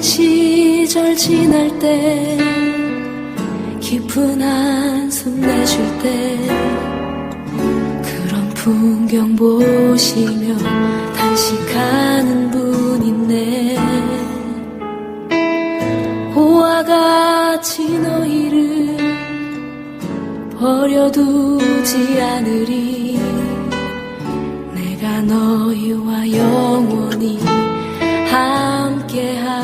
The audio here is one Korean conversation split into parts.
시절 지날 때 깊은 한숨 내쉴 때 그런 풍경 보시며 단식하는 분 있네. 호와 같이 너희를 버려두지 않으리. 내가 너희와 영원히 함께하리라.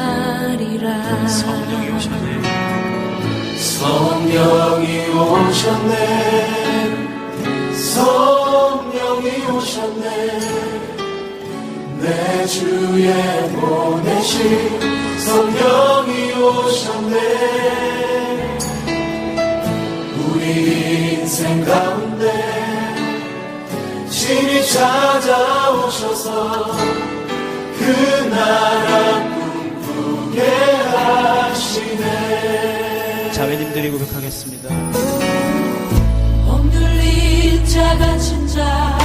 성령이 오셨네. 성령이 오셨네. 내 주에 보내신 성령이 오셨네. 우리 인생 가운데 신이 찾아오셔서 그 나라 꿈꾸게 하시네. 자매님들이 고백하겠습니다. 억눌린 자 갇힌 자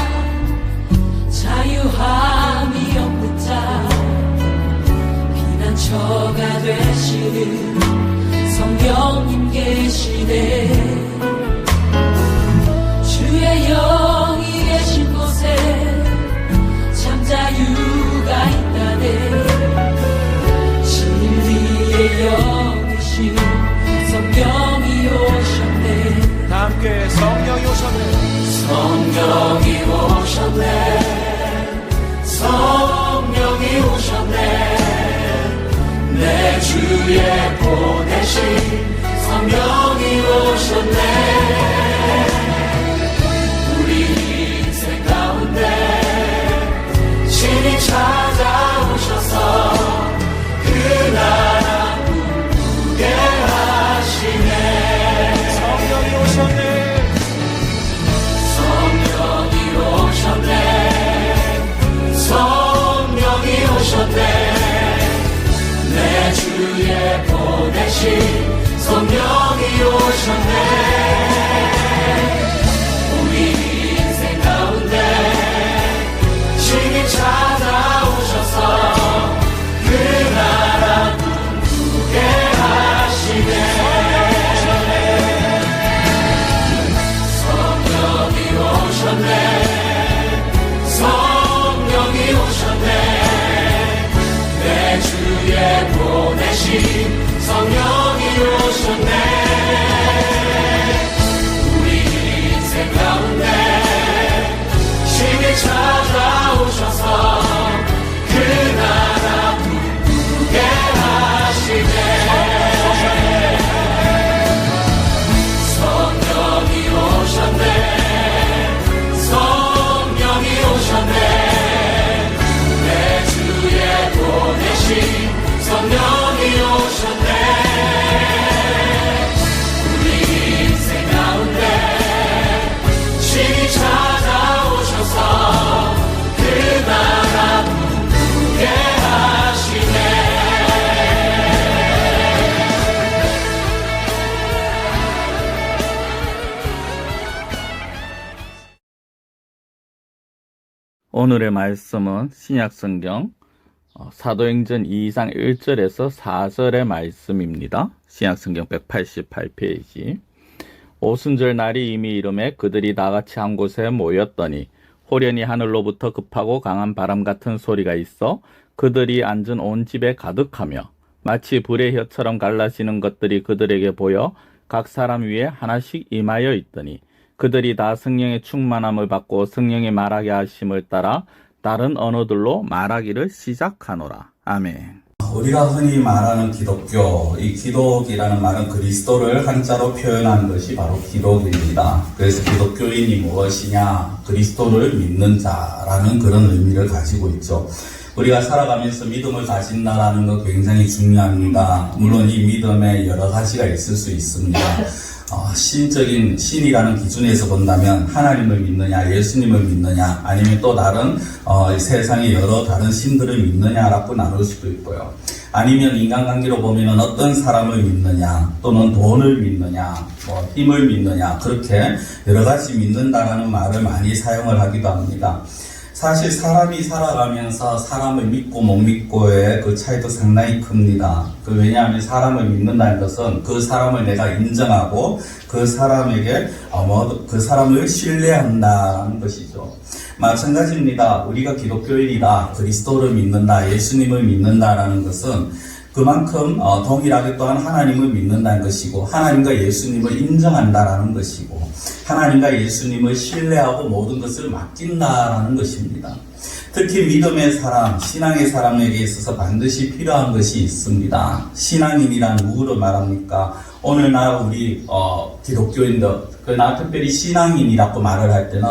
자유함이 없는 자 피난처가 되시는 성령님 계시네. 주의 영이 계신 곳에 참 자유가 있다네. 진리의 영이신 성령이 오셨네. 다 함께 성령이 오셨네. 성령이 오셨네. 성령이 오셨네. 내 주에 보내신 성령이 오셨네. 우리 인생 가운데 신이 찾아오셔서 그 나라 꿈꾸게 하시네. 성령이 오셨네. 성령이 오셨네. 성령이 오셨네. 내 주에 보내신 성령이 오셨네. 우리 인생 가운데 신이 찾아오셔서 그 나라 꿈꾸게 하시네. 성령이 오셨네. 성령이 오셨네. 내 주에 보내신 성령이 오셨네. 우리 인생 가운데 신이 찾아오셔서 그 나라 꿈꾸게 하시네. 성령이 오셨네. 성령이 오셨네. 내 주에 보내신 성령이 오셨네. 우리 인생 가운데 신이 찾아오셔서 그 나라 꿈꾸게 하시네. 오늘의 말씀은 신약성경 사도행전 2장 1절에서 4절의 말씀입니다. 신약성경 188페이지. 오순절 날이 이미 이름에 그들이 다같이 한 곳에 모였더니 호련히 하늘로부터 급하고 강한 바람 같은 소리가 있어 그들이 앉은 온 집에 가득하며 마치 불의 혀처럼 갈라지는 것들이 그들에게 보여 각 사람 위에 하나씩 임하여 있더니 그들이 다 성령의 충만함을 받고 성령의 말하게 하심을 따라 다른 언어들로 말하기를 시작하노라. 아멘. 우리가 흔히 말하는 기독교, 이 기독이라는 말은 그리스도를 한자로 표현한 것이 바로 기독입니다. 그래서 기독교인이 무엇이냐? 그리스도를 믿는 자라는 그런 의미를 가지고 있죠. 우리가 살아가면서 믿음을 가진다라는 거 굉장히 중요합니다. 물론 이 믿음에 여러 가지가 있을 수 있습니다. 신적인 신이라는 기준에서 본다면 하나님을 믿느냐, 예수님을 믿느냐, 아니면 또 다른 세상의 여러 다른 신들을 믿느냐라고 나눌 수도 있고요. 아니면 인간관계로 보면은 어떤 사람을 믿느냐, 또는 돈을 믿느냐, 힘을 믿느냐, 그렇게 여러 가지 믿는다라는 말을 많이 사용을 하기도 합니다. 사실 사람이 살아가면서 사람을 믿고 못 믿고의 그 차이도 상당히 큽니다. 왜냐하면 사람을 믿는다는 것은 그 사람을 내가 인정하고 그 사람에게 그 사람을 신뢰한다는 것이죠. 마찬가지입니다. 우리가 기독교인이다, 그리스도를 믿는다, 예수님을 믿는다라는 것은 그만큼 동일하게 또한 하나님을 믿는다는 것이고 하나님과 예수님을 인정한다라는 것이고 하나님과 예수님을 신뢰하고 모든 것을 맡긴다라는 것입니다. 특히 믿음의 사람, 신앙의 사람에게 있어서 반드시 필요한 것이 있습니다. 신앙인이란 누구를 말합니까? 오늘날 우리 기독교인들, 그러나 특별히 신앙인이라고 말을 할 때는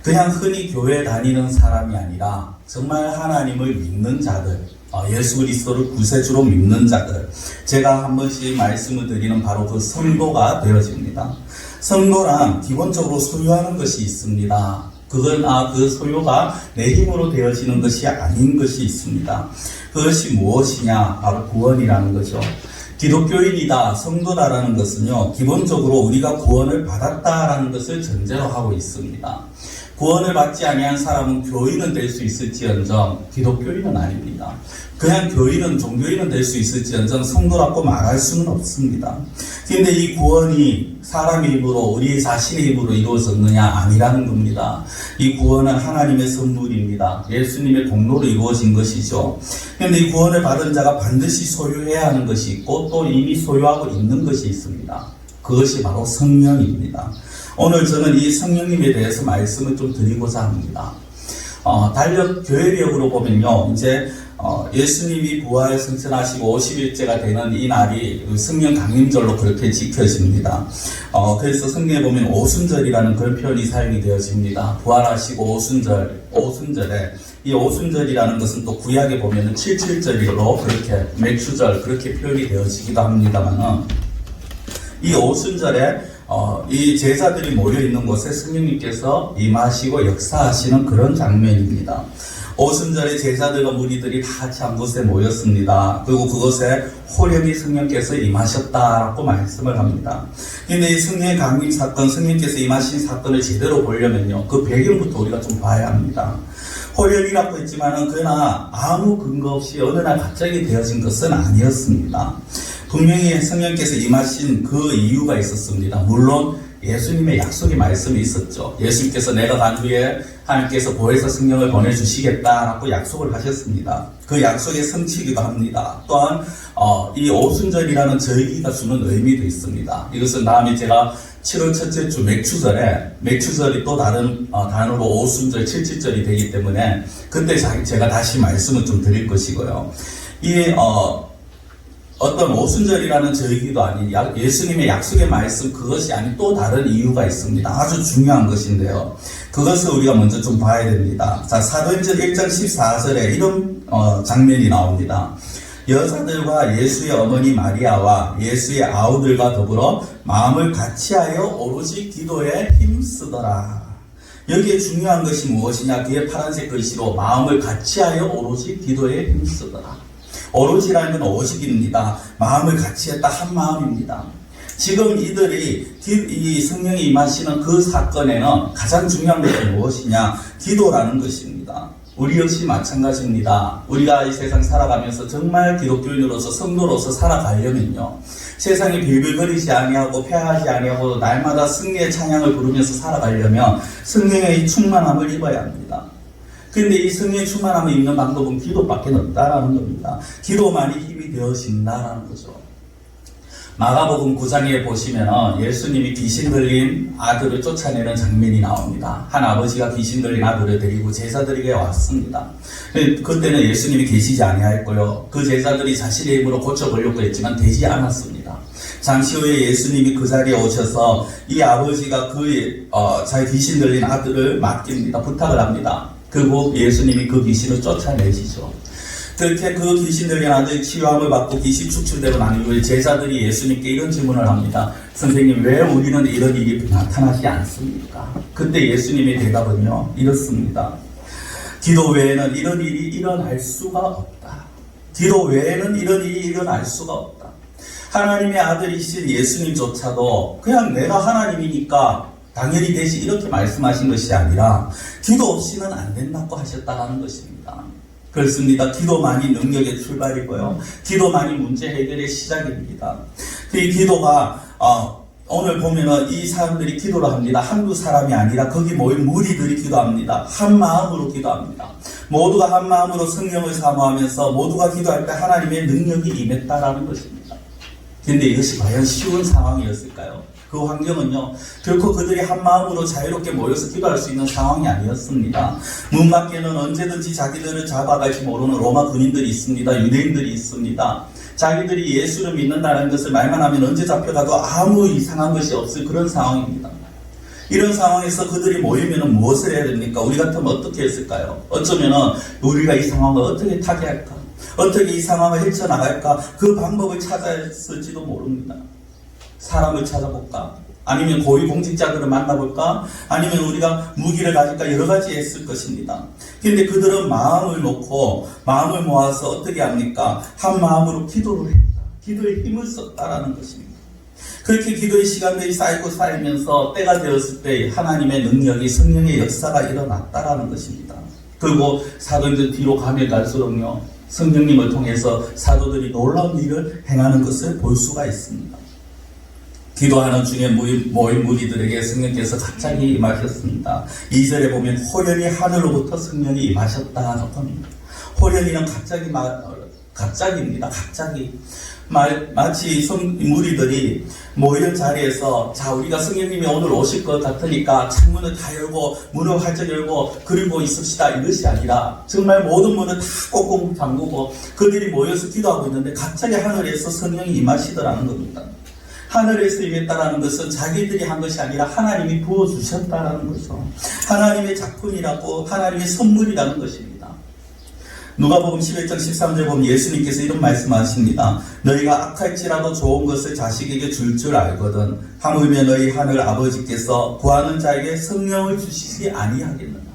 그냥 흔히 교회 다니는 사람이 아니라 정말 하나님을 믿는 자들, 예수 그리스도를 구세주로 믿는 자들, 제가 한 번씩 말씀을 드리는 바로 그 성도가 되어집니다. 성도란 기본적으로 소유하는 것이 있습니다. 그건 그 소유가 내 힘으로 되어지는 것이 아닌 것이 있습니다. 그것이 무엇이냐? 바로 구원이라는 거죠. 기독교인이다, 성도다라는 것은요, 기본적으로 우리가 구원을 받았다라는 것을 전제로 하고 있습니다. 구원을 받지 아니한 사람은 교인은 될 수 있을지언정 기독교인은 아닙니다. 그냥 교인은 종교인은 될 수 있을지언정 성도라고 말할 수는 없습니다. 그런데 이 구원이 사람의 힘으로 우리 자신의 힘으로 이루어졌느냐? 아니라는 겁니다. 이 구원은 하나님의 선물입니다. 예수님의 공로로 이루어진 것이죠. 그런데 이 구원을 받은 자가 반드시 소유해야 하는 것이 있고 또 이미 소유하고 있는 것이 있습니다. 그것이 바로 성령입니다. 오늘 저는 이 성령님에 대해서 말씀을 좀 드리고자 합니다. 교회력으로 보면요, 이제 예수님이 부활 승천하시고 50일째가 되는 이 날이 성령 강림절로 그렇게 지켜집니다. 그래서 성경에 보면 오순절이라는 그런 표현이 사용이 되어집니다. 부활하시고 오순절에 이 오순절이라는 것은 또 구약에 보면은 77절로 그렇게 맥주절 그렇게 표현이 되어지기도 합니다만은 이 오순절에 이 제자들이 모여있는 곳에 성령님께서 임하시고 역사하시는 그런 장면입니다. 오순절에 제자들과 무리들이 다 같이 한 곳에 모였습니다. 그리고 그곳에 호련히 성령께서 임하셨다라고 말씀을 합니다. 그런데 이 성령의 강림 사건, 성령께서 임하신 사건을 제대로 보려면요, 그 배경부터 우리가 좀 봐야 합니다. 호련이라고 했지만은 그러나 아무 근거 없이 어느 날 갑자기 되어진 것은 아니었습니다. 분명히 성령께서 임하신 그 이유가 있었습니다. 물론 예수님의 약속의 말씀이 있었죠. 예수님께서 내가 간 후에 하나님께서 보혜사 성령을 보내주시겠다라고 약속을 하셨습니다. 그 약속의 성취이기도 합니다. 또한 이 오순절이라는 절기가 주는 의미도 있습니다. 이것은 다음에 제가 7월 첫째 주 맥추절이 또 다른 단어로 오순절 77절이 되기 때문에 그때 제가 다시 말씀을 좀 드릴 것이고요. 어떤 오순절이라는 절기도 아닌 예수님의 약속의 말씀, 그것이 아닌 또 다른 이유가 있습니다. 아주 중요한 것인데요. 그것을 우리가 먼저 좀 봐야 됩니다. 자, 사도행전 1장 14절에 이런 장면이 나옵니다. 여자들과 예수의 어머니 마리아와 예수의 아우들과 더불어 마음을 같이하여 오로지 기도에 힘쓰더라. 여기에 중요한 것이 무엇이냐? 뒤에 파란색 글씨로 마음을 같이하여 오로지 기도에 힘쓰더라. 오로지라는 건 오직입니다. 마음을 같이했다, 한 마음입니다. 지금 이들이 이 성령이 임하시는 그 사건에는 가장 중요한 것이 무엇이냐? 기도라는 것입니다. 우리 역시 마찬가지입니다. 우리가 이 세상 살아가면서 정말 기독교인으로서 성도로서 살아가려면요, 세상에 빌빌거리지 아니하고 패하지 아니하고 날마다 승리의 찬양을 부르면서 살아가려면 성령의 충만함을 입어야 합니다. 그런데 이 성령의 충만함을 입는 방법은 기도밖에 없다라는 겁니다. 기도만이 힘이 되어진다라는 거죠. 마가복음 9장에 보시면 예수님이 귀신 들린 아들을 쫓아내는 장면이 나옵니다. 한 아버지가 귀신 들린 아들을 데리고 제자들에게 왔습니다. 그때는 예수님이 계시지 아니하였고요, 그 제자들이 자신의 힘으로 고쳐보려고 했지만 되지 않았습니다. 잠시 후에 예수님이 그 자리에 오셔서 이 아버지가 자기 귀신 들린 아들을 맡깁니다. 부탁을 합니다. 그리고 예수님이 그 귀신을 쫓아내시죠. 그렇게 그 귀신 들린 아들이 치유함을 받고 귀신 축출되고 난 이후에 제자들이 예수님께 이런 질문을 합니다. 선생님, 왜 우리는 이런 일이 나타나지 않습니까? 그때 예수님의 대답은요, 이렇습니다. 기도 외에는 이런 일이 일어날 수가 없다. 기도 외에는 이런 일이 일어날 수가 없다. 하나님의 아들이신 예수님조차도 그냥 내가 하나님이니까 당연히 되시 이렇게 말씀하신 것이 아니라 기도 없이는 안 된다고 하셨다는 것입니다. 그렇습니다. 기도만이 능력의 출발이고요. 기도만이 문제 해결의 시작입니다. 이 기도가 오늘 보면은 이 사람들이 기도를 합니다. 한두 사람이 아니라 거기 모인 무리들이 기도합니다. 한 마음으로 기도합니다. 모두가 한 마음으로 성령을 사모하면서 모두가 기도할 때 하나님의 능력이 임했다라는 것입니다. 그런데 이것이 과연 쉬운 상황이었을까요? 그 환경은요, 결코 그들이 한 마음으로 자유롭게 모여서 기도할 수 있는 상황이 아니었습니다. 문 밖에는 언제든지 자기들을 잡아갈지 모르는 로마 군인들이 있습니다. 유대인들이 있습니다. 자기들이 예수를 믿는다는 것을 말만 하면 언제 잡혀가도 아무 이상한 것이 없을 그런 상황입니다. 이런 상황에서 그들이 모이면 무엇을 해야 됩니까? 우리 같으면 어떻게 했을까요? 어쩌면은 우리가 이 상황을 어떻게 타개할까? 어떻게 이 상황을 헤쳐나갈까? 그 방법을 찾았을지도 모릅니다. 사람을 찾아볼까? 아니면 고위공직자들을 만나볼까? 아니면 우리가 무기를 가질까? 여러 가지 했을 것입니다. 그런데 그들은 마음을 놓고 마음을 모아서 어떻게 합니까? 한 마음으로 기도를 했다. 기도에 힘을 썼다라는 것입니다. 그렇게 기도의 시간들이 쌓이고 쌓이면서 때가 되었을 때 하나님의 능력이 성령의 역사가 일어났다라는 것입니다. 그리고 사도행전 뒤로 가면 갈수록요, 성령님을 통해서 사도들이 놀라운 일을 행하는 것을 볼 수가 있습니다. 기도하는 중에 모인 무리들에게 성령께서 갑자기 임하셨습니다. 2절에 보면 호련히 하늘로부터 성령이 임하셨다라고 합니다. 호련히는 갑자기입니다. 갑자기. 마치 무리들이 모이는 자리에서 자, 우리가 성령님이 오늘 오실 것 같으니까 창문을 다 열고 문을 활짝 열고 그리고 있읍시다, 이것이 아니라 정말 모든 문을 다 꼭꼭 잠그고 그들이 모여서 기도하고 있는데 갑자기 하늘에서 성령이 임하시더라는 겁니다. 하늘에서 임했다라는 것은 자기들이 한 것이 아니라 하나님이 부어주셨다라는 거죠. 하나님의 작품이라고, 하나님의 선물이라는 것입니다. 누가복음 11장 13절 보면 예수님께서 이런 말씀하십니다. 너희가 악할지라도 좋은 것을 자식에게 줄 줄 알거든 하물며 너희 하늘 아버지께서 구하는 자에게 성령을 주시지 아니하겠느냐.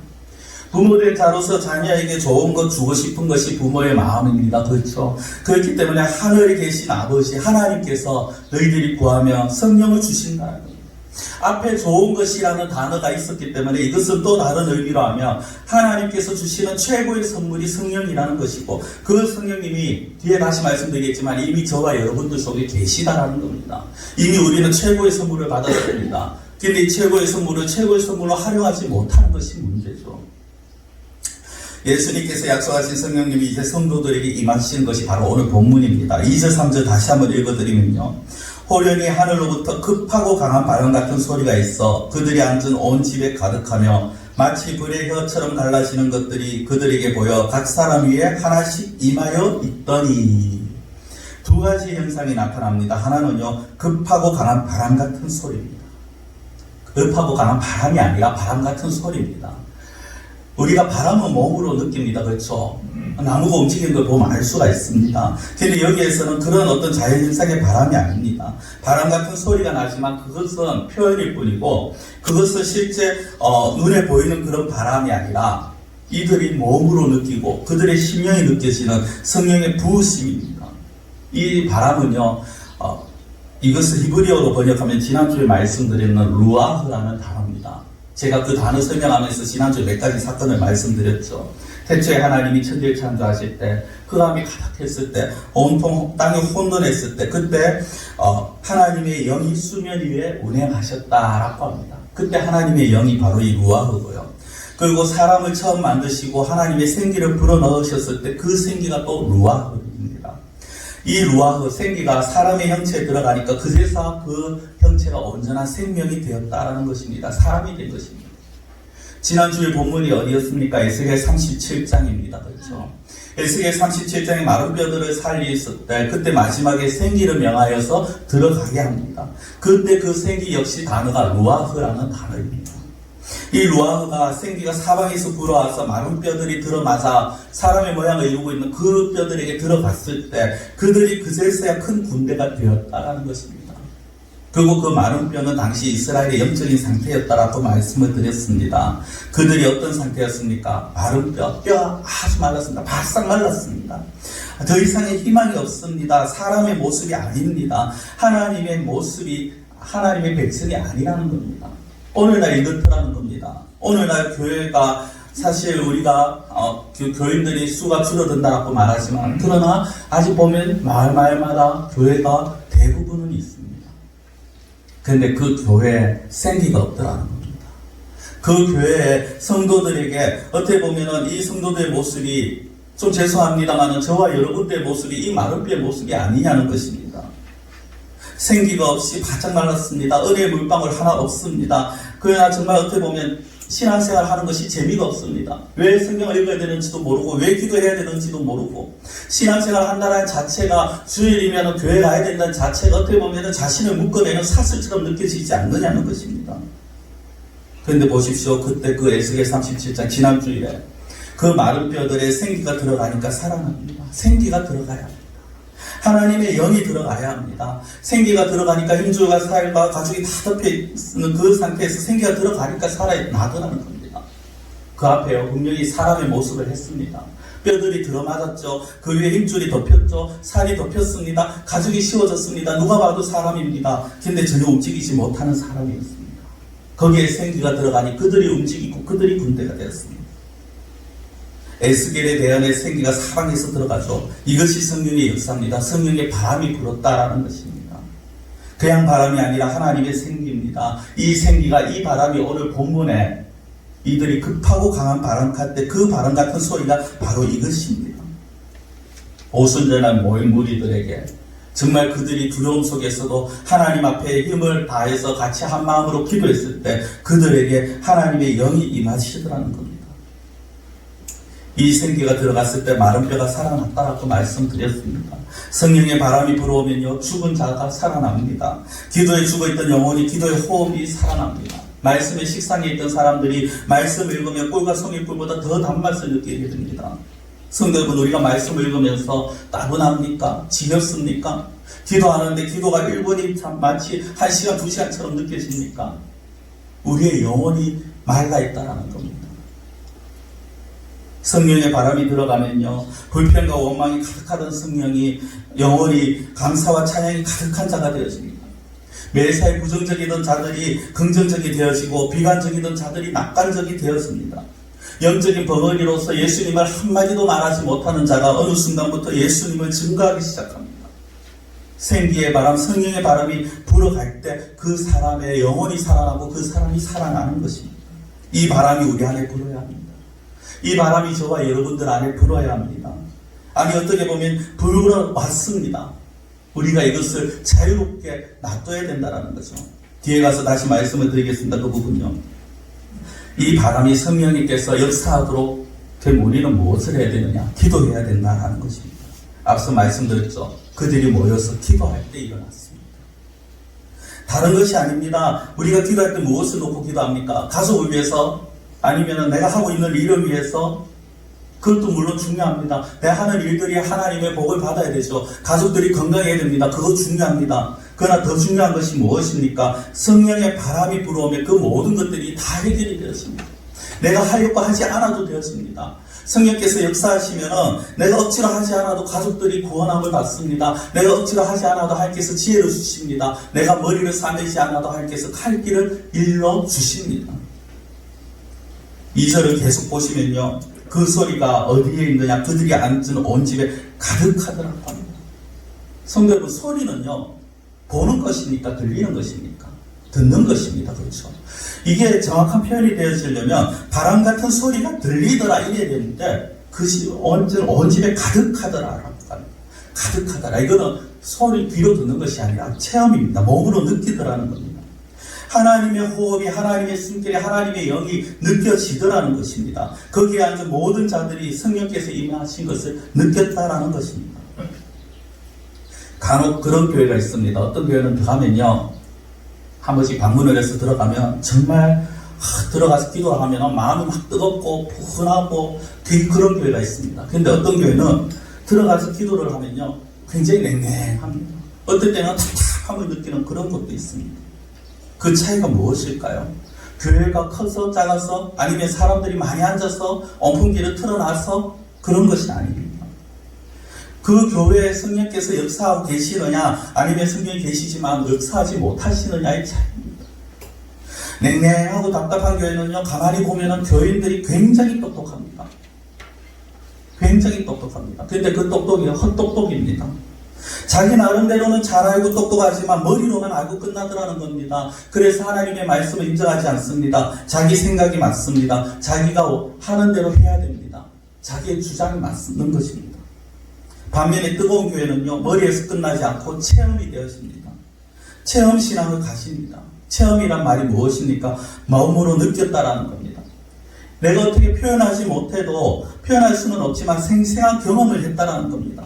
부모된 자로서 자녀에게 좋은 것 주고 싶은 것이 부모의 마음입니다. 그렇죠? 그렇기 때문에 하늘에 계신 아버지 하나님께서 너희들이 구하면 성령을 주신다는 겁니다. 앞에 좋은 것이라는 단어가 있었기 때문에 이것은 또 다른 의미로 하면 하나님께서 주시는 최고의 선물이 성령이라는 것이고, 그 성령님이 뒤에 다시 말씀드리겠지만 이미 저와 여러분들 속에 계시다라는 겁니다. 이미 우리는 최고의 선물을 받았습니다. 그런데 이 최고의 선물을 최고의 선물로 활용하지 못하는 것이 문제죠. 예수님께서 약속하신 성령님이 이제 성도들에게 임하시는 것이 바로 오늘 본문입니다. 2절 3절 다시 한번 읽어드리면요, 호련히 하늘로부터 급하고 강한 바람 같은 소리가 있어 그들이 앉은 온 집에 가득하며 마치 불의 혀처럼 갈라지는 것들이 그들에게 보여 각 사람 위에 하나씩 임하여 있더니. 두 가지 현상이 나타납니다. 하나는요, 급하고 강한 바람 같은 소리입니다. 급하고 강한 바람이 아니라 바람 같은 소리입니다. 우리가 바람은 몸으로 느낍니다. 그렇죠? 나무가 움직이는 걸 보면 알 수가 있습니다. 그런데 여기에서는 그런 어떤 자연현상의 바람이 아닙니다. 바람 같은 소리가 나지만 그것은 표현일 뿐이고, 그것은 실제 눈에 보이는 그런 바람이 아니라 이들이 몸으로 느끼고 그들의 심령이 느껴지는 성령의 부으심입니다. 이 바람은요, 이것을 히브리어로 번역하면 지난주에 말씀드렸는 루아흐라는 단어입니다. 제가 그 단어 설명하면서 지난주에 몇 가지 사건을 말씀드렸죠. 태초에 하나님이 천지를 창조하실 때, 흑암이 가득했을 때, 온통 땅이 혼돈했을 때, 그때 하나님의 영이 수면 위에 운행하셨다라고 합니다. 그때 하나님의 영이 바로 이 루아흐고요. 그리고 사람을 처음 만드시고 하나님의 생기를 불어넣으셨을 때 그 생기가 또 루아흐입니다. 이 루아흐 생기가 사람의 형체에 들어가니까 그제서 그 형체가 온전한 생명이 되었다라는 것입니다. 사람이 된 것입니다. 지난주에 본문이 어디였습니까? 에스겔 37장입니다. 그렇죠? 에스겔 37장에 마른 뼈들을 살리셨을 때 그때 마지막에 생기를 명하여서 들어가게 합니다. 그때 그 생기 역시 단어가 루아흐라는 단어입니다. 이 루아흐가 생기가 사방에서 불어와서 마른 뼈들이 들어맞아 사람의 모양을 이루고 있는 그 뼈들에게 들어갔을 때 그들이 그제서야 큰 군대가 되었다라는 것입니다. 그리고 그 마른 뼈는 당시 이스라엘의 영적인 상태였다라고 말씀을 드렸습니다. 그들이 어떤 상태였습니까? 마른 뼈 아주 말랐습니다. 바싹 말랐습니다. 더 이상의 희망이 없습니다. 사람의 모습이 아닙니다. 하나님의 모습이 하나님의 백성이 아니라는 겁니다. 오늘날 이렇더라는 겁니다. 오늘날 교회가 사실 우리가 교인들이 수가 줄어든다고 말하지만 그러나 아직 보면 마을마다 교회가 대부분은 있습니다. 그런데 그 교회에 생기가 없더라는 겁니다. 그 교회의 성도들에게 어떻게 보면은 이 성도들의 모습이 좀 죄송합니다만은 저와 여러분들의 모습이 이 마른뼈의 모습이 아니냐는 것입니다. 생기가 없이 바짝 말랐습니다. 은혜의 물방울 하나 없습니다. 그러나 정말 어떻게 보면 신앙생활 하는 것이 재미가 없습니다. 왜 성경을 읽어야 되는지도 모르고 왜 기도해야 되는지도 모르고 신앙생활 한다는 자체가 주일이면 교회 가야 된다는 자체가 어떻게 보면 자신을 묶어내는 사슬처럼 느껴지지 않느냐는 것입니다. 그런데 보십시오. 그때 그 에스겔 37장 지난주일에 그 마른 뼈들의 생기가 들어가니까 살아납니다. 생기가 들어가야 합니다. 하나님의 영이 들어가야 합니다. 생기가 들어가니까 힘줄과 살과 가죽이 다 덮여 있는 그 상태에서 생기가 들어가니까 살아나더라는 겁니다. 그 앞에요. 분명히 사람의 모습을 했습니다. 뼈들이 들어맞았죠. 그 위에 힘줄이 덮였죠. 살이 덮였습니다. 가죽이 씌워졌습니다. 누가 봐도 사람입니다. 근데 전혀 움직이지 못하는 사람이었습니다. 거기에 생기가 들어가니 그들이 움직이고 그들이 군대가 되었습니다. 에스겔의 대안에 생기가 사방에서 들어가죠. 이것이 성령의 역사입니다. 성령의 바람이 불었다라는 것입니다. 그냥 바람이 아니라 하나님의 생기입니다. 이 생기가 이 바람이 오늘 본문에 이들이 급하고 강한 바람 같은 그 바람 같은 소리가 바로 이것입니다. 오순절날 모인 무리들에게 정말 그들이 두려움 속에서도 하나님 앞에 힘을 다해서 같이 한 마음으로 기도했을 때 그들에게 하나님의 영이 임하시더라는 겁니다. 이 생기가 들어갔을 때 마른 뼈가 살아났다라고 말씀드렸습니다. 성령의 바람이 불어오면요 죽은 자가 살아납니다. 기도에 죽어있던 영혼이 기도의 호흡이 살아납니다. 말씀의 식상에 있던 사람들이 말씀을 읽으면 꿀과 송이꿀보다 더 단맛을 느끼게 됩니다. 성도 여러분, 우리가 말씀을 읽으면서 따분합니까? 지겹습니까? 기도하는데 기도가 1분이 참 마치 1시간, 2시간처럼 느껴집니까? 우리의 영혼이 맑아있다는 겁니다. 성령의 바람이 들어가면요 불평과 원망이 가득하던 성령이 영원히 감사와 찬양이 가득한 자가 되어집니다. 매사에 부정적이던 자들이 긍정적이 되어지고 비관적이던 자들이 낙관적이 되어집니다. 영적인 벙어리로서 예수님을 한마디도 말하지 못하는 자가 어느 순간부터 예수님을 증거하기 시작합니다. 생기의 바람, 성령의 바람이 불어갈 때 그 사람의 영혼이 살아나고 그 사람이 살아나는 것입니다. 이 바람이 우리 안에 불어야 합니다. 이 바람이 저와 여러분들 안에 불어야 합니다. 아니 어떻게 보면 불어왔습니다. 우리가 이것을 자유롭게 놔둬야 된다는 거죠. 뒤에 가서 다시 말씀을 드리겠습니다. 그 부분요. 이 바람이 성령님께서 역사하도록 되면 우리는 무엇을 해야 되느냐? 기도해야 된다는 것입니다. 앞서 말씀드렸죠. 그들이 모여서 기도할 때 일어났습니다. 다른 것이 아닙니다. 우리가 기도할 때 무엇을 놓고 기도합니까? 가족을 위해서 아니면 내가 하고 있는 일을 위해서 그것도 물론 중요합니다. 내가 하는 일들이 하나님의 복을 받아야 되죠. 가족들이 건강해야 됩니다. 그거 중요합니다. 그러나 더 중요한 것이 무엇입니까? 성령의 바람이 불어오면 그 모든 것들이 다 해결이 되었습니다. 내가 하려고 하지 않아도 되었습니다. 성령께서 역사하시면 내가 억지로 하지 않아도 가족들이 구원함을 받습니다. 내가 억지로 하지 않아도 하나님께서 지혜를 주십니다. 내가 머리를 싸매지 않아도 하나님께서 갈 길을 일러 주십니다. 2절을 계속 보시면요. 그 소리가 어디에 있느냐? 그들이 앉은 온 집에 가득하더라고 합니다. 성도 여러분, 소리는요. 보는 것입니까? 들리는 것입니까? 듣는 것입니다. 그렇죠. 이게 정확한 표현이 되어지려면 바람 같은 소리가 들리더라 이래야 되는데 그것이 온 집에 가득하더라. 가득하더라. 이거는 소리 귀로 듣는 것이 아니라 체험입니다. 몸으로 느끼더라는 겁니다. 하나님의 호흡이, 하나님의 숨결이, 하나님의 영이 느껴지더라는 것입니다. 거기에 앉은 모든 자들이 성령께서 임하신 것을 느꼈다라는 것입니다. 간혹 그런 교회가 있습니다. 어떤 교회는 들어가면요, 한 번씩 방문을 해서 들어가면 정말 들어가서 기도하면 마음이 막 뜨겁고 푸근하고 그런 교회가 있습니다. 그런데 어떤 교회는 들어가서 기도를 하면요 굉장히 냉랭합니다. 어떨 때는 답답함을 느끼는 그런 것도 있습니다. 그 차이가 무엇일까요? 교회가 커서 작아서 아니면 사람들이 많이 앉아서 온풍기를 틀어놔서 그런 것이 아닙니다. 그 교회에 성령께서 역사하고 계시느냐 아니면 성령이 계시지만 역사하지 못하시느냐의 차이입니다. 냉랭하고 답답한 교회는요, 가만히 보면은 교인들이 굉장히 똑똑합니다. 굉장히 똑똑합니다. 근데 그 똑똑이 헛똑똑입니다. 자기 나름대로는 잘 알고 똑똑하지만 머리로만 알고 끝나더라는 겁니다. 그래서 하나님의 말씀을 인정하지 않습니다. 자기 생각이 맞습니다. 자기가 하는 대로 해야 됩니다. 자기의 주장이 맞는 것입니다. 반면에 뜨거운 교회는요, 머리에서 끝나지 않고 체험이 되어집니다. 체험 신앙을 가십니다. 체험이란 말이 무엇입니까? 마음으로 느꼈다라는 겁니다. 내가 어떻게 표현하지 못해도 표현할 수는 없지만 생생한 경험을 했다라는 겁니다.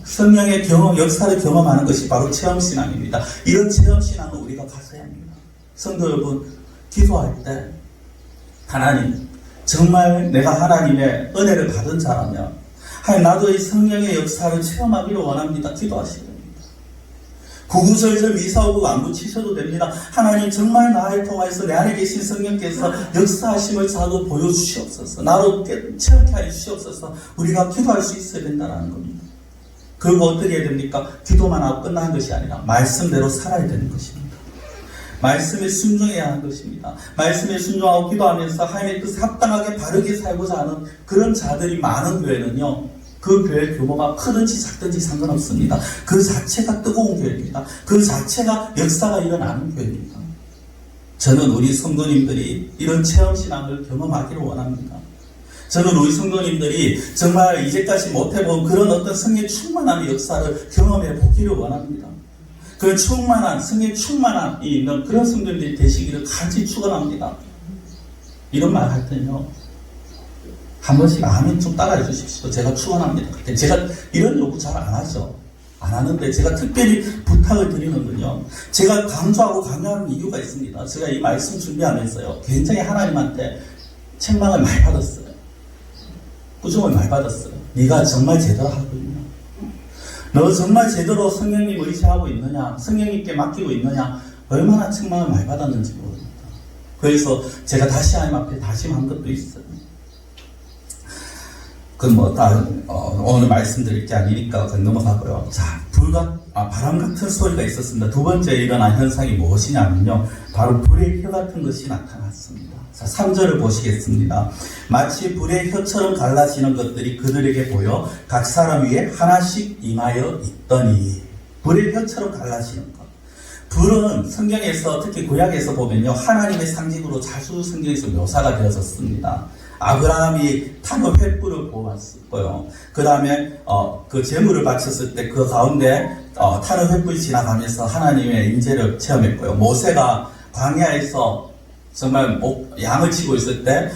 성령의 경험, 역사를 경험하는 것이 바로 체험신앙입니다. 이런 체험신앙을 우리가 가져야 합니다. 성도 여러분, 기도할 때 하나님, 정말 내가 하나님의 은혜를 받은 자라면 하나님, 나도 이 성령의 역사를 체험하기를 원합니다. 기도하시기 됩니다. 구구절절 미사오고 안 붙이셔도 됩니다. 하나님, 정말 나를 통해서 내 안에 계신 성령께서 역사하심을 자도 보여주시옵소서. 나로 체험케 하여 주시옵소서. 우리가 기도할 수 있어야 된다는 겁니다. 그리고 어떻게 해야 됩니까? 기도만 하고 끝나는 것이 아니라 말씀대로 살아야 되는 것입니다. 말씀에 순종해야 하는 것입니다. 말씀에 순종하고 기도하면서 하나님의 뜻에 합당하게 바르게 살고자 하는 그런 자들이 많은 교회는요, 그 교회 규모가 크든지 작든지 상관없습니다. 그 자체가 뜨거운 교회입니다. 그 자체가 역사가 일어나는 교회입니다. 저는 우리 성도님들이 이런 체험신앙을 경험하기를 원합니다. 저는 우리 성도님들이 정말 이제까지 못해본 그런 어떤 성령 충만함의 역사를 경험해 보기를 원합니다. 그런 충만한, 성령 충만함이 있는 그런 성도님들이 되시기를 간절히 축원합니다. 이런 말 할 때는요, 한 번씩 아멘 좀 따라해 주십시오. 제가 축원합니다. 제가 이런 요구 잘 안 하죠. 안 하는데 제가 특별히 부탁을 드리는 건요, 제가 강조하고 강요하는 이유가 있습니다. 제가 이 말씀 준비하면서요, 굉장히 하나님한테 책망을 많이 받았어요. 꾸중을 많이 받았어요. 네가 정말 제대로 하고 있냐? 너 정말 제대로 성령님 의지하고 있느냐? 성령님께 맡기고 있느냐? 얼마나 책망을 많이 받았는지 모릅니다. 그래서 제가 다시 하나님 앞에 다짐한 것도 있어요. 오늘 말씀드릴 게 아니니까 넘어가고요. 자, 바람 같은 소리가 있었습니다. 두 번째 일어난 현상이 무엇이냐면요, 바로 불의 혀 같은 것이 나타났습니다. 자, 3절을 보시겠습니다. 마치 불의 혀처럼 갈라지는 것들이 그들에게 보여 각 사람 위에 하나씩 임하여 있더니. 불의 혀처럼 갈라지는 것. 불은 성경에서, 특히 구약에서 보면요, 하나님의 상징으로 자주 성경에서 묘사가 되어졌습니다. 아브라함이 타는 횃불을 보았고요. 그 다음에 그 제물을 바쳤을 때 그 가운데 타는 횃불이 지나가면서 하나님의 임재를 체험했고요. 모세가 광야에서 정말 양을 치고 있을 때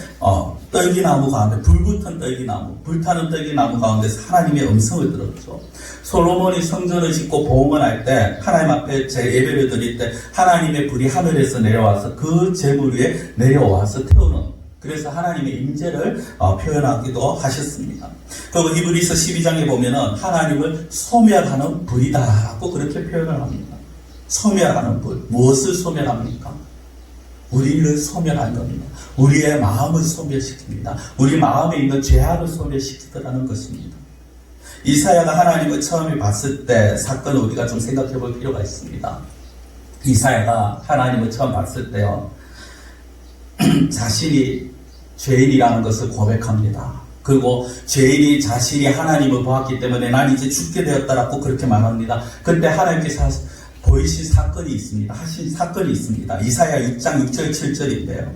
떨기나무 가운데, 불붙은 떨기나무, 불타는 떨기나무 가운데서 하나님의 음성을 들었죠. 솔로몬이 성전을 짓고 보응을 할 때, 하나님 앞에 제 예배를 드릴 때 하나님의 불이 하늘에서 내려와서 그 제물 위에 내려와서 태우는, 그래서 하나님의 임재를 표현하기도 하셨습니다. 그리고 히브리서 12장에 보면은 하나님을 소멸하는 불이다라고 그렇게 표현을 합니다. 소멸하는 불. 무엇을 소멸합니까? 우리를 소멸하는 겁니다. 우리의 마음을 소멸시킵니다. 우리 마음에 있는 죄악을 소멸시키더라는 것입니다. 이사야가 하나님을 처음에 봤을 때 사건을 우리가 좀 생각해 볼 필요가 있습니다. 이사야가 하나님을 처음 봤을 때요, 자신이 죄인이라는 것을 고백합니다. 그리고 죄인이 자신이 하나님을 보았기 때문에 난 이제 죽게 되었다라고 그렇게 말합니다. 그때 하나님께서 보이신 사건이 있습니다. 하신 사건이 있습니다. 이사야 6장 6절 7절인데요.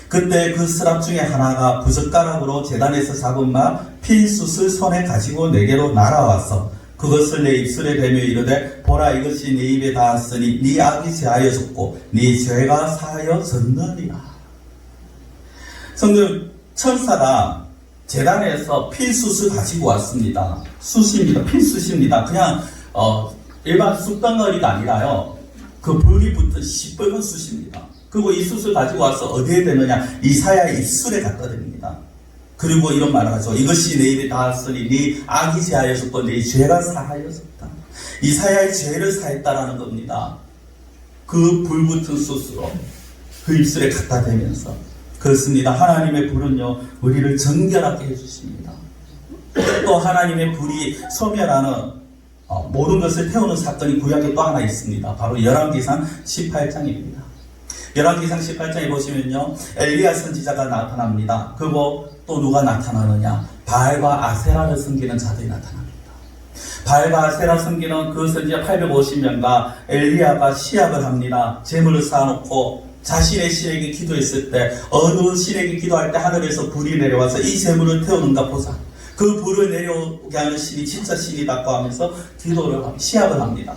그때 그 스랍 중에 하나가 부젓가락으로 제단에서 잡은 마 핀숯을 손에 가지고 내게로 날아와서 그것을 내 입술에 대며 이르되, 보라, 이것이 네 입에 닿았으니 네 악이 제하여졌고 네 죄가 사하여졌느니라. 성도, 천사가 제단에서 핀숯을 가지고 왔습니다. 숯입니다. 핀숯입니다. 그냥 일반 숯덩어리가 아니라요, 그 불이 붙은 시뻘건 숯입니다. 그리고 이 숯을 가지고 와서 어디에 대느냐, 이사야의 입술에 갖다 댑니다. 그리고 이런 말을 하죠. 이것이 내 입에 닿았으니 네 악이 제하여졌고 네 죄가 사하여졌다. 이사야의 죄를 사했다라는 겁니다. 그 불붙은 숯으로 그 입술에 갖다 대면서. 그렇습니다. 하나님의 불은요, 우리를 정결하게 해주십니다. 또 하나님의 불이 소멸하는 모든 것을 태우는 사건이 구약에 또 하나 있습니다. 바로 열왕기상 18장입니다. 열왕기상 18장에 보시면요, 엘리야 선지자가 나타납니다. 그리고 또 누가 나타나느냐? 바알과 아세라를 섬기는 자들이 나타납니다. 바알과 아세라 섬기는 그 선지자 850명과 엘리야가 시합을 합니다. 재물을 쌓아놓고 자신의 신에게 기도했을 때, 어느 신에게 기도할 때 하늘에서 불이 내려와서 이 재물을 태우는가 보자. 그 불을 내려오게 하는 신이 진짜 신이다고 하면서 시합을 합니다.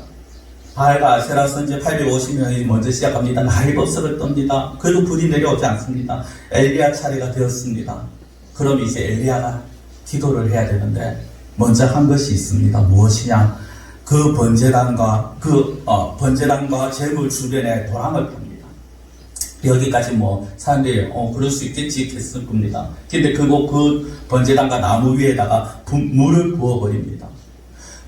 바알과 아세라 선지자 850명이 먼저 시작합니다. 나이버스를 떱니다. 그래도 불이 내려오지 않습니다. 엘리야 차례가 되었습니다. 그럼 이제 엘리야가 기도를 해야 되는데 먼저 한 것이 있습니다. 무엇이냐? 그 번제단과 재물 주변에 도랑을 펴니다. 여기까지 사람들이 그럴 수 있겠지 했을 겁니다. 근데 그 번제단과 나무 위에다가 물을 부어버립니다.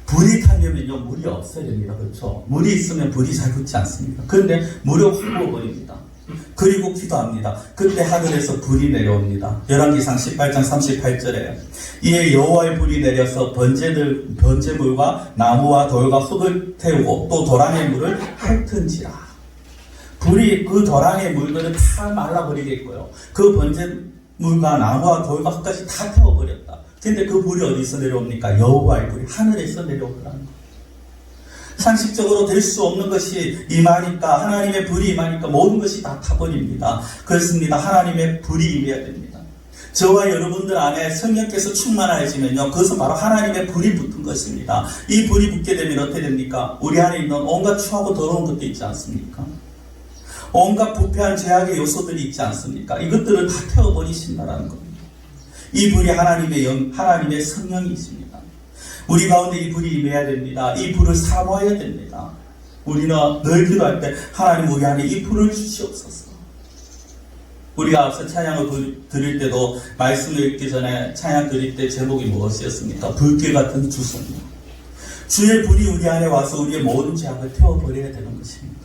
불이 타려면요, 물이 없어야 됩니다. 그렇죠? 물이 있으면 불이 잘 붙지 않습니까? 그런데 물을 확 부어버립니다. 그리고 기도합니다. 그때 하늘에서 불이 내려옵니다. 열왕기상 18장 38절에 이에 여호와의 불이 내려서 번제물과 나무와 돌과 흙을 태우고 또 도랑의 물을 핥은지라. 불이 그 도랑의 물들을 다 말라버리겠고요. 그 번제물과 나무와 돌과 흙까지 다 태워버렸다. 근데 그 불이 어디서 내려옵니까? 여호와의 불이 하늘에서 내려오더라는 거예요. 상식적으로 될 수 없는 것이 임하니까, 하나님의 불이 임하니까 모든 것이 다 타버립니다. 그렇습니다. 하나님의 불이 임해야 됩니다. 저와 여러분들 안에 성령께서 충만해지면요, 그것은 바로 하나님의 불이 붙은 것입니다. 이 불이 붙게 되면 어떻게 됩니까? 우리 안에 있는 온갖 추하고 더러운 것도 있지 않습니까? 온갖 부패한 죄악의 요소들이 있지 않습니까? 이것들을 다 태워버리신다는 겁니다. 이 불이 하나님의 성령이십니다. 우리 가운데 이 불이 임해야 됩니다. 이 불을 사모해야 됩니다. 우리는 늘 기도할 때 하나님 우리 안에 이 불을 주시옵소서. 우리가 앞서 찬양을 드릴 때도 말씀을 읽기 전에 찬양 드릴 때 제목이 무엇이었습니까? 불길 같은 주소입니다. 주의 불이 우리 안에 와서 우리의 모든 죄악을 태워버려야 되는 것입니다.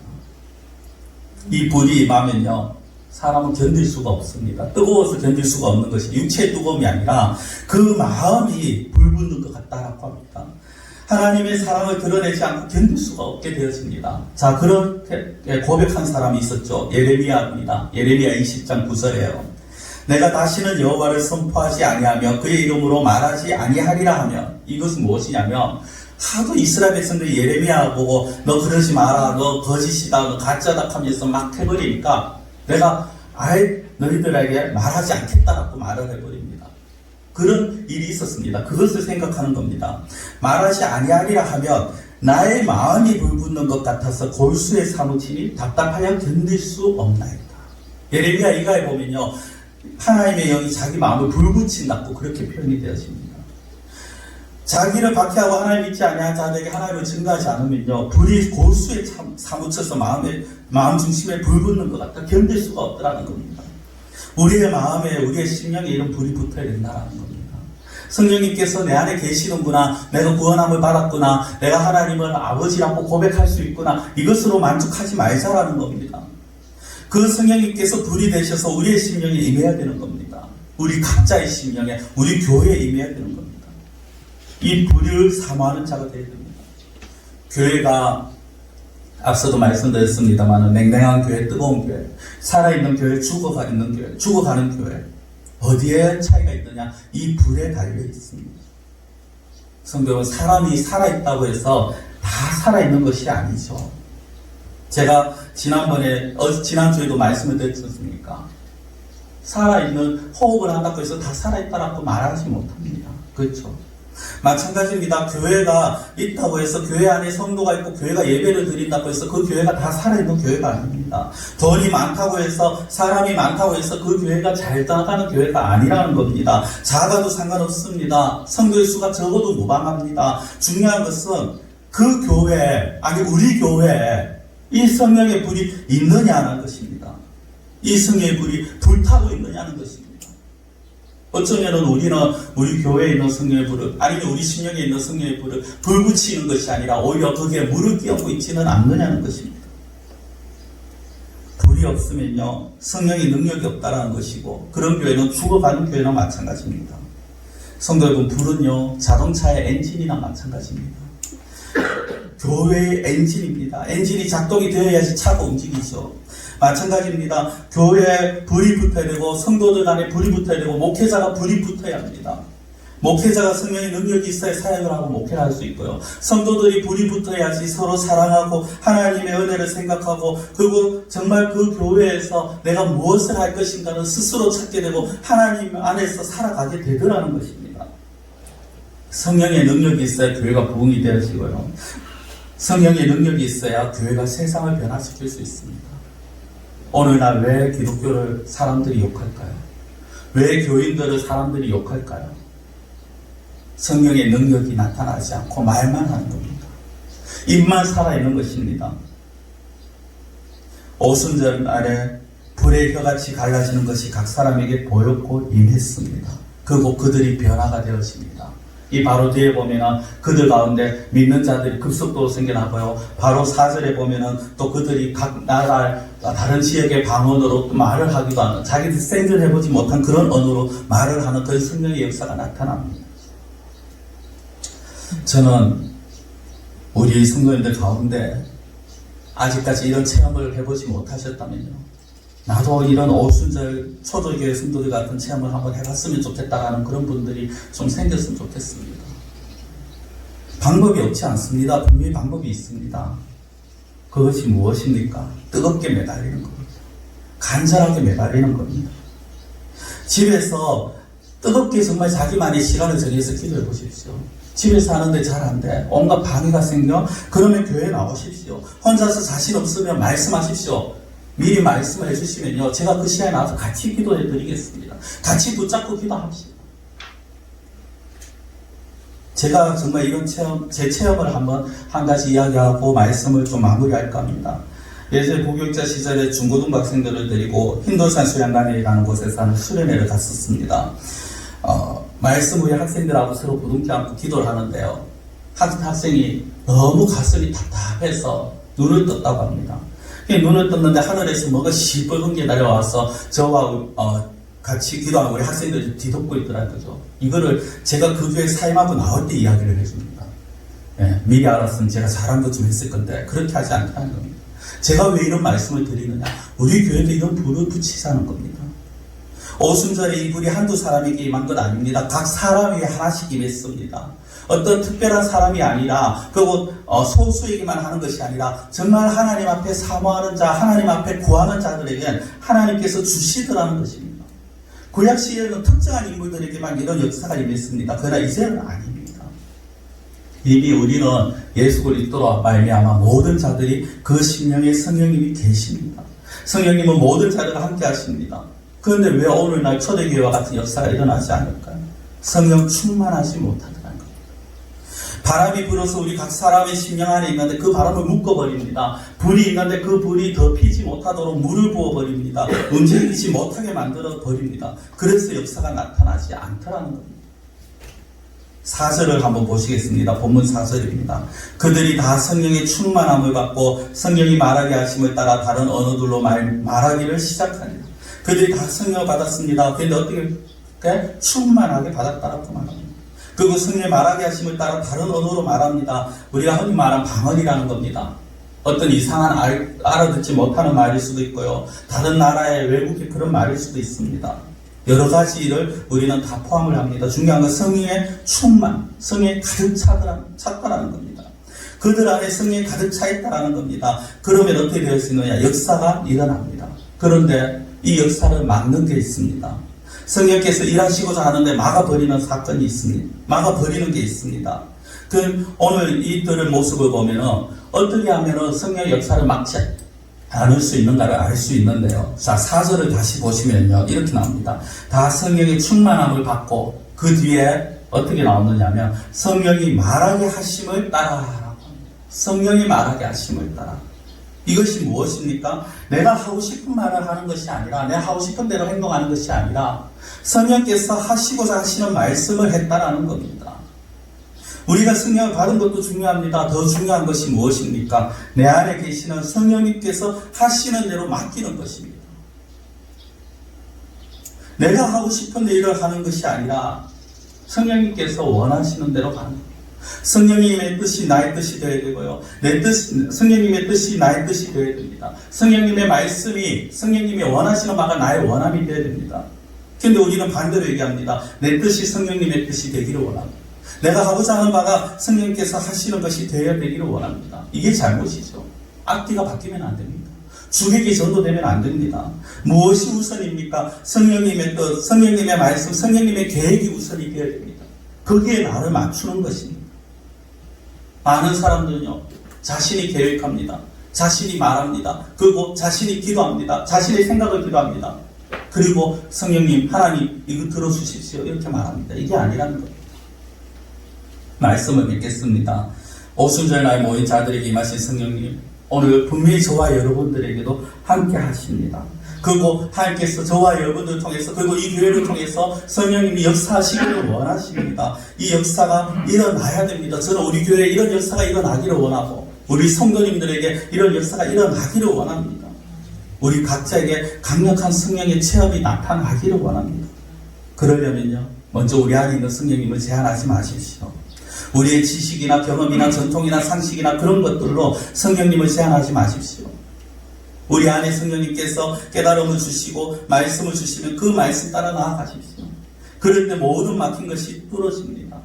이 불이 임하면요, 사람은 견딜 수가 없습니다. 뜨거워서 견딜 수가 없는 것이 육체의 뜨거움이 아니라 그 마음이 불붙는 것 같다라고 합니다. 하나님의 사랑을 드러내지 않고 견딜 수가 없게 되어집니다. 자, 그렇게 고백한 사람이 있었죠. 예레미야입니다. 예레미야 20장 9절에요. 내가 다시는 여호와를 선포하지 아니하며 그의 이름으로 말하지 아니하리라 하면, 이것은 무엇이냐면, 하도 이스라엘 백성들이 예레미야 보고 너 그러지 마라, 너 거짓이다, 너 가짜다 하면서 막 해버리니까 내가 아예 너희들에게 말하지 않겠다라고 말을 해버립니다. 그런 일이 있었습니다. 그것을 생각하는 겁니다. 말하지 아니하리라 하면 나의 마음이 불붙는 것 같아서 골수에 사무치니 답답하여 견딜 수 없나이다. 예레미야 이가에 보면요, 하나님의 영이 자기 마음을 불붙인다고 그렇게 표현이 되어집니다. 자기를 박해하고 하나님 믿지 아니한 자들에게 하나님을 증거하지 않으면요, 불이 골수에 사무쳐서 마음 중심에 불붙는 것 같다. 견딜 수가 없더라는 겁니다. 우리의 마음에, 우리의 심령에 이런 불이 붙어야 된다는 겁니다. 성령님께서 내 안에 계시는구나, 내가 구원함을 받았구나, 내가 하나님을 아버지라고 고백할 수 있구나, 이것으로 만족하지 말자라는 겁니다. 그 성령님께서 불이 되셔서 우리의 심령에 임해야 되는 겁니다. 우리 각자의 심령에, 우리 교회에 임해야 되는 겁니다. 이 불을 사모하는 자가 되어야 됩니다. 교회가 앞서도 말씀드렸습니다만 냉랭한 교회, 뜨거운 교회, 살아있는 교회, 죽어가는 교회, 죽어가는 교회, 어디에 차이가 있느냐? 이 불에 달려 있습니다. 성경은 사람이 살아있다고 해서 다 살아있는 것이 아니죠. 제가 지난주에도 말씀을 드렸습니까? 살아있는, 호흡을 한다고 해서 다 살아있다라고 말하지 못합니다. 그렇죠? 마찬가지입니다. 교회가 있다고 해서 교회 안에 성도가 있고 교회가 예배를 드린다고 해서 그 교회가 다 살아있는 교회가 아닙니다. 돈이 많다고 해서, 사람이 많다고 해서 그 교회가 잘 나가는 교회가 아니라는 겁니다. 작아도 상관없습니다. 성도의 수가 적어도 무방합니다. 중요한 것은 그 교회, 아니 우리 교회에 이 성령의 불이 있느냐는 것입니다. 이 성령의 불이 불타고 있느냐는 것입니다. 어쩌면 우리는 우리 교회에 있는 성령의 불을, 아니면 우리 심령에 있는 성령의 불을 불붙이는 것이 아니라 오히려 거기에 물을 끼얹고 있지는 않느냐는 것입니다. 불이 없으면요, 성령의 능력이 없다라는 것이고, 그런 교회는 죽어가는 교회나 마찬가지입니다. 성도 여러분, 불은요, 자동차의 엔진이나 마찬가지입니다. 교회의 엔진입니다. 엔진이 작동이 되어야지 차가 움직이죠. 마찬가지입니다. 교회에 불이 붙어야 되고 성도들 간에 불이 붙어야 되고 목회자가 불이 붙어야 합니다. 목회자가 성령의 능력이 있어야 사역을 하고 목회를 할 수 있고요. 성도들이 불이 붙어야지 서로 사랑하고 하나님의 은혜를 생각하고 그리고 정말 그 교회에서 내가 무엇을 할 것인가를 스스로 찾게 되고 하나님 안에서 살아가게 되더라는 것입니다. 성령의 능력이 있어야 교회가 부흥이 되어지고요. 성령의 능력이 있어야 교회가 세상을 변화시킬 수 있습니다. 오늘날 왜 기독교를 사람들이 욕할까요? 왜 교인들을 사람들이 욕할까요? 성령의 능력이 나타나지 않고 말만 하는 겁니다. 입만 살아있는 것입니다. 오순절 날에 불의 혀같이 갈라지는 것이 각 사람에게 보였고 임했습니다. 그리고 그들이 변화가 되었습니다. 이 바로 뒤에 보면은 그들 가운데 믿는 자들이 급속도로 생겨나고요. 바로 4절에 보면은 또 그들이 각 나라 다른 지역의 방언으로 말을 하기도 하는 자기들 생전해보지 못한 그런 언어로 말을 하는 그 성령의 역사가 나타납니다. 저는 우리 성도님들 가운데 아직까지 이런 체험을 해보지 못하셨다면요. 나도 이런 오순절 초대교회 성도들 같은 체험을 한번 해봤으면 좋겠다라는 그런 분들이 좀 생겼으면 좋겠습니다. 방법이 없지 않습니다. 분명히 방법이 있습니다. 그것이 무엇입니까? 뜨겁게 매달리는 겁니다. 간절하게 매달리는 겁니다. 집에서 뜨겁게 정말 자기만의 시간을 정해서 기도해 보십시오. 집에서 하는데 잘 안 돼. 온갖 방해가 생겨. 그러면 교회에 나오십시오. 혼자서 자신 없으면 말씀하십시오. 미리 말씀을 해주시면요. 제가 그 시간에 나와서 같이 기도해 드리겠습니다. 같이 붙잡고 기도합시다. 제가 정말 이런 체험, 제 체험을 한번 한 가지 이야기하고 말씀을 좀 마무리할까 합니다. 예전에 부교육자 시절에 중고등부 학생들을 데리고 힌돌산 수양관이라는 곳에서 하는 수련회를 갔었습니다. 말씀 후에 학생들하고 서로 부둥켜 안고 기도를 하는데요. 학생이 너무 가슴이 답답해서 눈을 떴다고 합니다. 눈을 떴는데 하늘에서 뭐가 시뻘건 게 내려와서 저와 같이 기도하는 우리 학생들이 뒤덮고 있더라고요. 그죠? 이거를 제가 그 교회 사임하고 나올 때 이야기를 해줍니다. 예, 미리 알았으면 제가 잘한 것 좀 했을 건데 그렇게 하지 않다는 겁니다. 제가 왜 이런 말씀을 드리느냐? 우리 교회도 이런 불을 붙이자는 겁니다. 오순절에 이 불이 한두 사람에게 임한 것 아닙니다. 각 사람이 하나씩 임했습니다. 어떤 특별한 사람이 아니라 그리고 소수에게만 하는 것이 아니라 정말 하나님 앞에 사모하는 자, 하나님 앞에 구하는 자들에게 하나님께서 주시더라는 것입니다. 구약 시대에는 특정한 인물들에게만 이런 역사가 임했습니다. 그러나 이제는 아닙니다. 이미 우리는 예수 그리스도로 말미암아 모든 자들이 그 심령에 성령님이 계십니다. 성령님은 모든 자들과 함께 하십니다. 그런데 왜 오늘날 초대교회와 같은 역사가 일어나지 않을까요? 성령 충만하지 못하더라는 겁니다. 바람이 불어서 우리 각 사람의 심령 안에 있는데 그 바람을 묶어버립니다. 불이 있는데 그 불이 더 피지 못하도록 물을 부어버립니다. 움직이지 못하게 만들어버립니다. 그래서 역사가 나타나지 않더라는 겁니다. 4절을 한번 보시겠습니다. 본문 4절입니다. 그들이 다 성령의 충만함을 받고 성령이 말하게 하심을 따라 다른 언어들로 말하기를 시작하니라. 그들이 다 성령을 받았습니다. 그런데 어떻게 충만하게 받았다라고 말합니다. 그리고 성령의 말하게 하심을 따라 다른 언어로 말합니다. 우리가 흔히 말하는 방언이라는 겁니다. 어떤 이상한 알아듣지 못하는 말일 수도 있고요. 다른 나라의 외국의 그런 말일 수도 있습니다. 여러 가지를 우리는 다 포함을 합니다. 중요한 건 성령의 충만, 성령이 가득 찼다라는 겁니다. 그들 안에 성령이 가득 차 있다라는 겁니다. 그러면 어떻게 될 수 있느냐? 역사가 일어납니다. 그런데 이 역사를 막는 게 있습니다. 성령께서 일하시고자 하는데 막아버리는 사건이 있습니다. 막아버리는 게 있습니다. 오늘 이들의 모습을 보면 어떻게 하면 성령의 역사를 막지 않을 수 있는가를 알 수 있는데요. 자, 4절을 다시 보시면요. 이렇게 나옵니다. 다 성령의 충만함을 받고 그 뒤에 어떻게 나오느냐면 성령이 말하게 하심을 따라. 성령이 말하게 하심을 따라. 이것이 무엇입니까? 내가 하고 싶은 말을 하는 것이 아니라 내가 하고 싶은 대로 행동하는 것이 아니라 성령께서 하시고자 하시는 말씀을 했다라는 겁니다. 우리가 성령을 받은 것도 중요합니다. 더 중요한 것이 무엇입니까? 내 안에 계시는 성령님께서 하시는 대로 맡기는 것입니다. 내가 하고 싶은 일을 하는 것이 아니라 성령님께서 원하시는 대로 가는 겁니다. 성령님의 뜻이 나의 뜻이 되어야 되고요. 성령님의 뜻이 나의 뜻이 되어야 됩니다. 성령님의 말씀이, 성령님이 원하시는 바가 나의 원함이 되어야 됩니다. 근데 우리는 반대로 얘기합니다. 내 뜻이 성령님의 뜻이 되기를 원합니다. 내가 하고자 하는 바가 성령님께서 하시는 것이 되어야 되기를 원합니다. 이게 잘못이죠. 앞뒤가 바뀌면 안 됩니다. 주객이 전도되면 안 됩니다. 무엇이 우선입니까? 성령님의 뜻, 성령님의 말씀, 성령님의 계획이 우선이 되어야 됩니다. 거기에 나를 맞추는 것입니다. 많은 사람들은요, 자신이 계획합니다. 자신이 말합니다. 그리고 자신이 기도합니다. 자신의 생각을 기도합니다. 그리고 성령님, 하나님, 이거 들어주십시오. 이렇게 말합니다. 이게 아니라는 겁니다. 말씀을 맺겠습니다. 오순절 날 모인 자들에게 임하신 성령님, 오늘 분명히 저와 여러분들에게도 함께 하십니다. 그리고 하나님께서 저와 여러분들을 통해서, 그리고 이 교회를 통해서 성령님이 역사하시기를 원하십니다. 이 역사가 일어나야 됩니다. 저는 우리 교회에 이런 역사가 일어나기를 원하고, 우리 성도님들에게 이런 역사가 일어나기를 원합니다. 우리 각자에게 강력한 성령의 체험이 나타나기를 원합니다. 그러려면요, 먼저 우리 안에 있는 성령님을 제한하지 마십시오. 우리의 지식이나 경험이나 전통이나 상식이나 그런 것들로 성령님을 제한하지 마십시오. 우리 안에 성령님께서 깨달음을 주시고 말씀을 주시면 그 말씀 따라 나아가십시오. 그럴 때 모든 막힌 것이 뚫어집니다.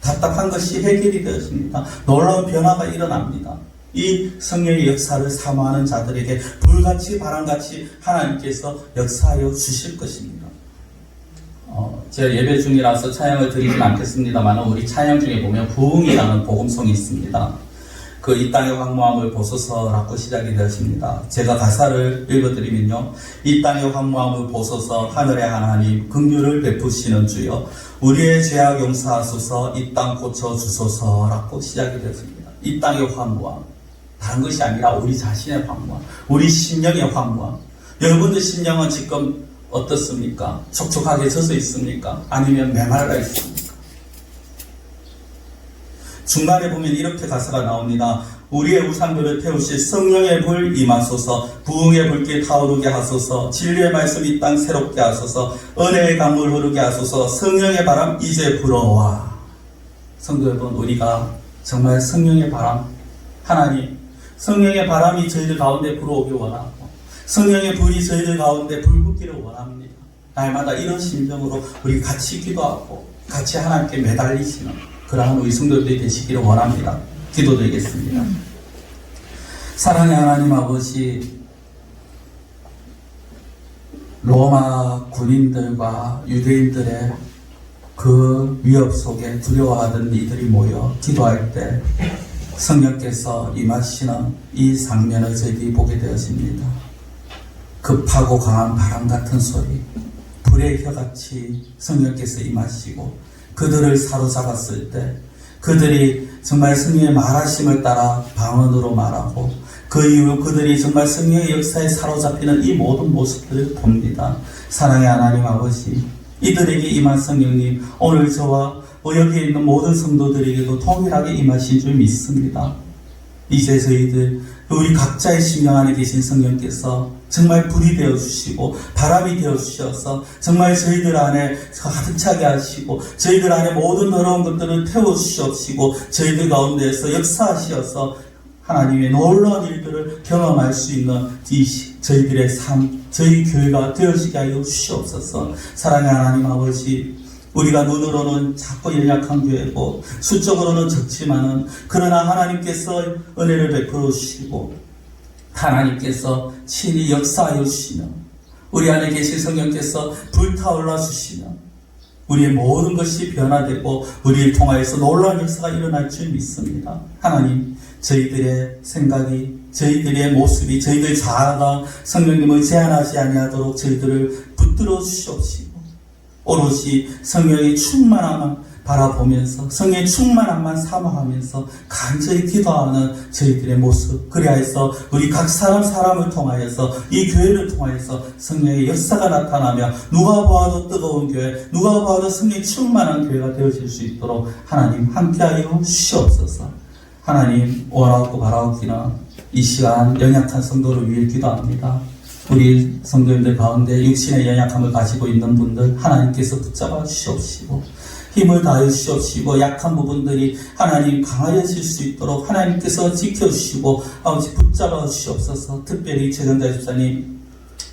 답답한 것이 해결이 되어집니다. 놀라운 변화가 일어납니다. 이 성령의 역사를 사모하는 자들에게 불같이 바람같이 하나님께서 역사하여 주실 것입니다. 제가 예배 중이라서 찬양을 드리진 않겠습니다만, 우리 찬양 중에 보면 부흥이라는 복음송이 있습니다. 그 이 땅의 황무함을 보소서라고 시작이 되었습니다. 제가 가사를 읽어드리면요, 이 땅의 황무함을 보소서, 하늘의 하나님 긍휼을 베푸시는 주여, 우리의 죄악 용서하소서, 이 땅 고쳐주소서라고 시작이 되었습니다. 이 땅의 황무함, 다른 것이 아니라 우리 자신의 황무함, 우리 심령의 황무함. 여러분들 심령은 지금 어떻습니까? 촉촉하게 젖어 있습니까? 아니면 메말라 있습니까? 중간에 보면 이렇게 가사가 나옵니다. 우리의 우상들을 태우실 성령의 불 임하소서, 부흥의 불길 타오르게 하소서, 진리의 말씀 이 땅 새롭게 하소서, 은혜의 강물 흐르게 하소서, 성령의 바람 이제 불어와. 성도 여러분, 우리가 정말 성령의 바람, 하나님, 성령의 바람이 저희들 가운데 불어오길 원하고, 성령의 불이 저희들 가운데 불붙기를 원합니다. 날마다 이런 심정으로 우리 같이 기도하고 같이 하나님께 매달리시는 그러한 우리 성도들이 되시기를 원합니다. 기도드리겠습니다. 사랑의 하나님 아버지, 로마 군인들과 유대인들의 그 위협 속에 두려워하던 이들이 모여 기도할 때 성령께서 임하시는 이 장면을 저희들이 보게 되었습니다. 급하고 강한 바람 같은 소리, 불의 혀같이 성령께서 임하시고 그들을 사로잡았을 때 그들이 정말 성령의 말하심을 따라 방언으로 말하고, 그 이후 그들이 정말 성령의 역사에 사로잡히는 이 모든 모습들을 봅니다. 사랑의 하나님 아버지, 이들에게 임한 성령님, 오늘 저와 여기에 있는 모든 성도들에게도 동일하게 임하신 줄 믿습니다. 이제 저희들 우리 각자의 심령 안에 계신 성령께서 정말 불이 되어주시고 바람이 되어주셔서 정말 저희들 안에 가득 차게 하시고 저희들 안에 모든 더러운 것들을 태워주시옵시고 저희들 가운데에서 역사하시어서 하나님의 놀라운 일들을 경험할 수 있는 저희들의 삶, 저희 교회가 되어지게 하여 주시옵소서. 사랑의 하나님 아버지, 우리가 눈으로는 작고 연약한 교회고 수적으로는 적지만은 그러나 하나님께서 은혜를 베풀어 주시고 하나님께서 친히 역사하여 주시며 우리 안에 계신 성령께서 불타올라 주시며 우리의 모든 것이 변화되고 우리를 통하여서 놀라운 역사가 일어날 줄 믿습니다. 하나님, 저희들의 생각이, 저희들의 모습이, 저희들의 자아가 성령님을 제한하지 아니하도록 저희들을 붙들어 주시옵시고 오롯이 성령의 충만함만 바라보면서 성령의 충만함만 사모하면서 간절히 기도하는 저희들의 모습, 그리하여서 우리 각 사람을 통하여서 이 교회를 통하여서 성령의 역사가 나타나며 누가 보아도 뜨거운 교회, 누가 보아도 성령의 충만한 교회가 되어질 수 있도록 하나님 함께하여 주시옵소서. 하나님, 원하옵고 바라옵기는 이 시간 연약한 성도를 위해 기도합니다. 우리 성도님들 가운데 육신의 연약함을 가지고 있는 분들 하나님께서 붙잡아 주시옵시고 힘을 다해 주시옵시고 약한 부분들이 하나님 강하여질 수 있도록 하나님께서 지켜주시고 아버지 붙잡아 주시옵소서. 특별히 최전자 집사님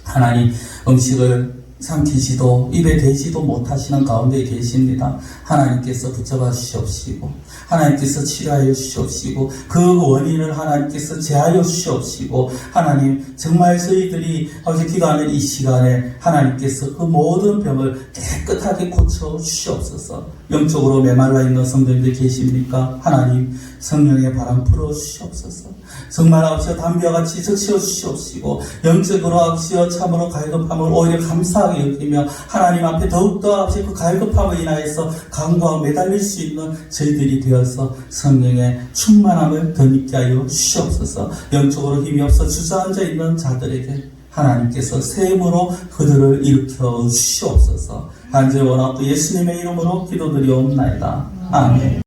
하나님 음식을 삼키지도 입에 대지도 못하시는 가운데 계십니다. 하나님께서 붙잡아 주시옵시고 하나님께서 치료하여 주시옵시고 그 원인을 하나님께서 제하여 주시옵시고 하나님 정말 저희들이 아버지 기도하는 이 시간에 하나님께서 그 모든 병을 깨끗하게 고쳐 주시옵소서. 영적으로 메말라 있는 성도님들 계십니까? 하나님 성령의 바람 불어 주시옵소서. 정말 아버지여 담비와 같이 적시어 주시옵시고 영적으로 아버지여 참으로 갈급함을 오히려 감사하게 여기며 하나님 앞에 더욱더 아버지 그 갈급함을 인하여서 강구하고 매달릴 수 있는 저희들이 되어서 성령의 충만함을 덧입게 하여 주시옵소서. 영적으로 힘이 없어 주저앉아 있는 자들에게 하나님께서 새 힘으로 그들을 일으켜 주시옵소서. 간절히 원하고 예수님의 이름으로 기도드리옵나이다. 아멘.